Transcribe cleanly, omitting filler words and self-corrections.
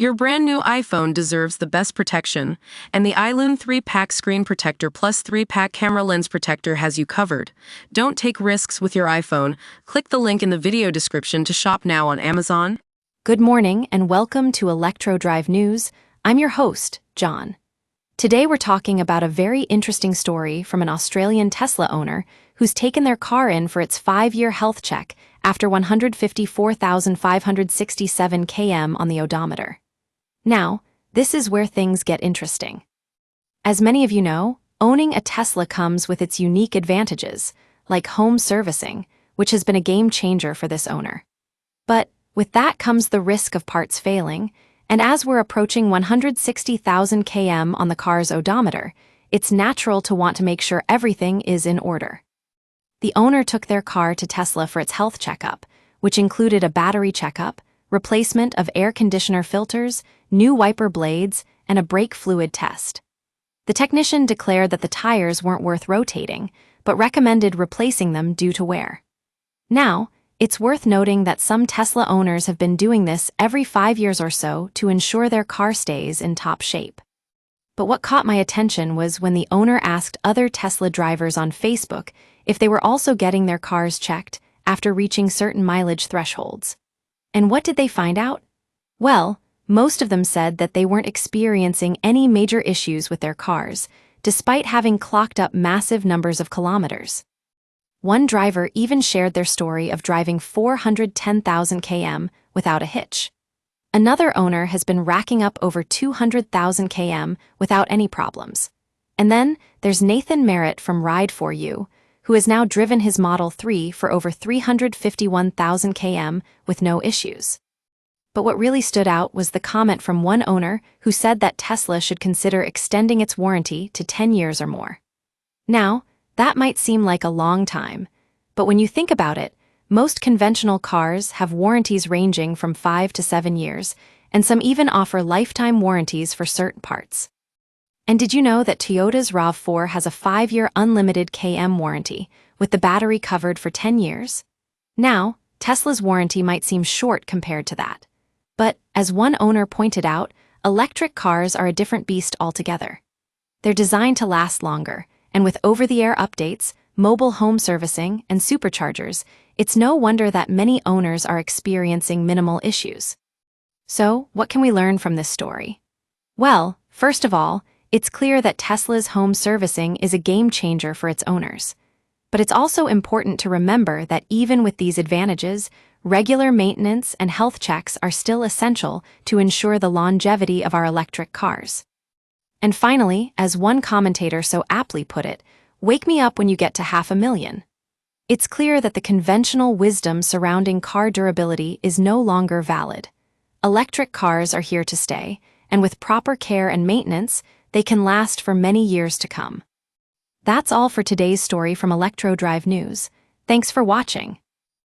Your brand new iPhone deserves the best protection, and the iLune 3-Pack Screen Protector plus 3-Pack Camera Lens Protector has you covered. Don't take risks with your iPhone. Click the link in the video description to shop now on Amazon. Good morning and welcome to Electro Drive News. I'm your host, John. Today we're talking about a very interesting story from an Australian Tesla owner who's taken their car in for its 5-year health check after 154,567 km on the odometer. Now, this is where things get interesting. As many of you know, owning a Tesla comes with its unique advantages, like home servicing, which has been a game changer for this owner. But with that comes the risk of parts failing, and as we're approaching 160,000 km on the car's odometer, it's natural to want to make sure everything is in order. The owner took their car to Tesla for its health checkup, which included a battery checkup, replacement of air conditioner filters, new wiper blades, and a brake fluid test. The technician declared that the tires weren't worth rotating, but recommended replacing them due to wear. Now, it's worth noting that some Tesla owners have been doing this every 5 years or so to ensure their car stays in top shape. But what caught my attention was when the owner asked other Tesla drivers on Facebook if they were also getting their cars checked after reaching certain mileage thresholds. And what did they find out? Well, most of them said that they weren't experiencing any major issues with their cars, despite having clocked up massive numbers of kilometers. One driver even shared their story of driving 410,000 km without a hitch. Another owner has been racking up over 200,000 km without any problems. And then there's Nathan Merritt from Ride4U, who has now driven his Model 3 for over 351,000 km with no issues. But what really stood out was the comment from one owner who said that Tesla should consider extending its warranty to 10 years or more. Now, that might seem like a long time, but when you think about it, most conventional cars have warranties ranging from 5 to 7 years, and some even offer lifetime warranties for certain parts. And did you know that Toyota's RAV4 has a 5-year unlimited km warranty, with the battery covered for 10 years? Now, Tesla's warranty might seem short compared to that. But, as one owner pointed out, electric cars are a different beast altogether. They're designed to last longer, and with over-the-air updates, mobile home servicing, and superchargers, it's no wonder that many owners are experiencing minimal issues. So, what can we learn from this story? Well, first of all, it's clear that Tesla's home servicing is a game changer for its owners. But it's also important to remember that even with these advantages, regular maintenance and health checks are still essential to ensure the longevity of our electric cars. And finally, as one commentator so aptly put it, wake me up when you get to 500,000. It's clear that the conventional wisdom surrounding car durability is no longer valid. Electric cars are here to stay, and with proper care and maintenance, they can last for many years to come. That's all for today's story from Electro Drive News. Thanks for watching.